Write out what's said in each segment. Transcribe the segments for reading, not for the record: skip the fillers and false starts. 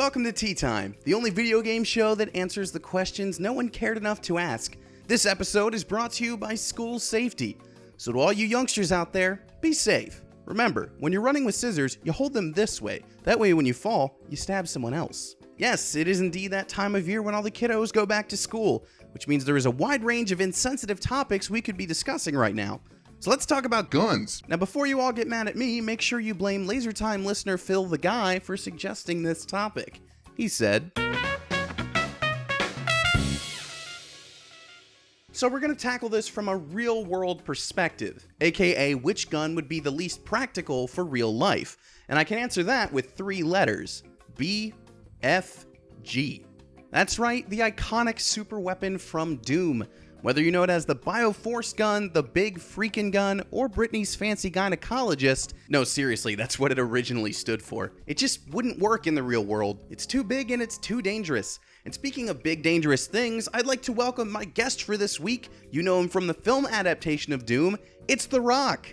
Welcome to Tea Time, the only video game show that answers the questions no one cared enough to ask. This episode is brought to you by School Safety. So to all you youngsters out there, be safe. Remember, when you're running with scissors, you hold them this way. That way when you fall, you stab someone else. Yes, it is indeed that time of year when all the kiddos go back to school, which means there is a wide range of insensitive topics we could be discussing right now. So let's talk about guns. Now before you all get mad at me, make sure you blame Laser Time listener Phil the Guy for suggesting this topic. He said, so we're going to tackle this from a real world perspective, aka which gun would be the least practical for real life. And I can answer that with 3 letters, BFG. That's right, the iconic super weapon from Doom. Whether you know it as the Bioforce gun, the big freaking gun, or Britney's fancy gynecologist, no seriously, that's what it originally stood for. It just wouldn't work in the real world. It's too big and it's too dangerous. And speaking of big dangerous things, I'd like to welcome my guest for this week. You know him from the film adaptation of Doom, it's The Rock.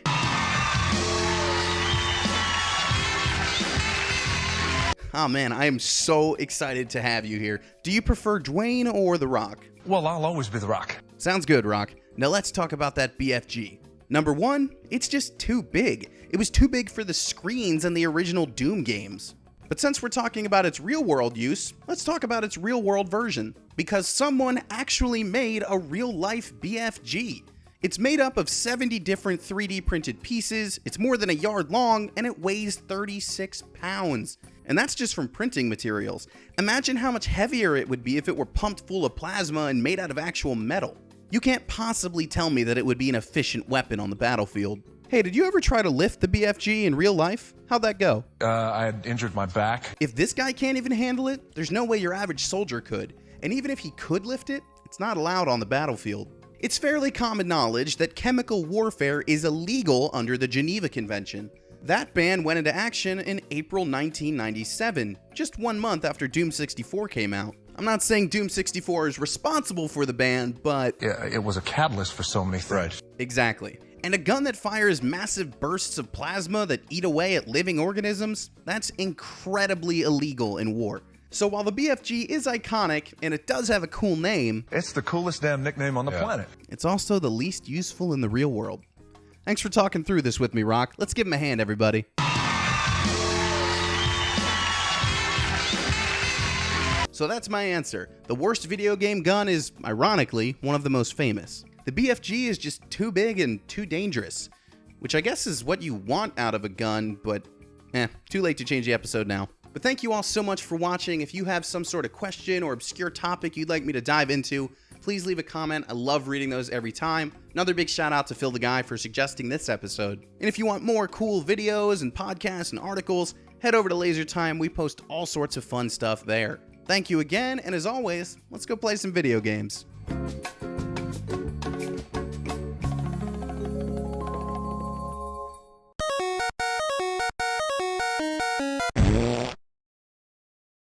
Oh man, I am so excited to have you here. Do you prefer Dwayne or The Rock? Well, I'll always be The Rock. Sounds good, Rock. Now let's talk about that BFG. Number 1, it's just too big. It was too big for the screens in the original Doom games. But since we're talking about its real-world use, let's talk about its real-world version. Because someone actually made a real-life BFG. It's made up of 70 different 3D printed pieces, it's more than a yard long, and it weighs 36 pounds. And that's just from printing materials. Imagine how much heavier it would be if it were pumped full of plasma and made out of actual metal. You can't possibly tell me that it would be an efficient weapon on the battlefield. Hey, did you ever try to lift the BFG in real life? How'd that go? I had injured my back. If this guy can't even handle it, there's no way your average soldier could. And even if he could lift it, it's not allowed on the battlefield. It's fairly common knowledge that chemical warfare is illegal under the Geneva Convention. That ban went into action in April 1997, just 1 month after Doom 64 came out. I'm not saying Doom 64 is responsible for the ban, but... Yeah, it was a catalyst for so many things. Right. Exactly. And a gun that fires massive bursts of plasma that eat away at living organisms, that's incredibly illegal in war. So while the BFG is iconic, and it does have a cool name... It's the coolest damn nickname on the planet. It's also the least useful in the real world. Thanks for talking through this with me, Rock. Let's give him a hand, everybody. So that's my answer. The worst video game gun is, ironically, one of the most famous. The BFG is just too big and too dangerous, which I guess is what you want out of a gun, but too late to change the episode now. But thank you all so much for watching. If you have some sort of question or obscure topic you'd like me to dive into, please leave a comment. I love reading those every time. Another big shout out to Phil the Guy for suggesting this episode. And if you want more cool videos and podcasts and articles, head over to Laser Time. We post all sorts of fun stuff there. Thank you again, and as always, let's go play some video games.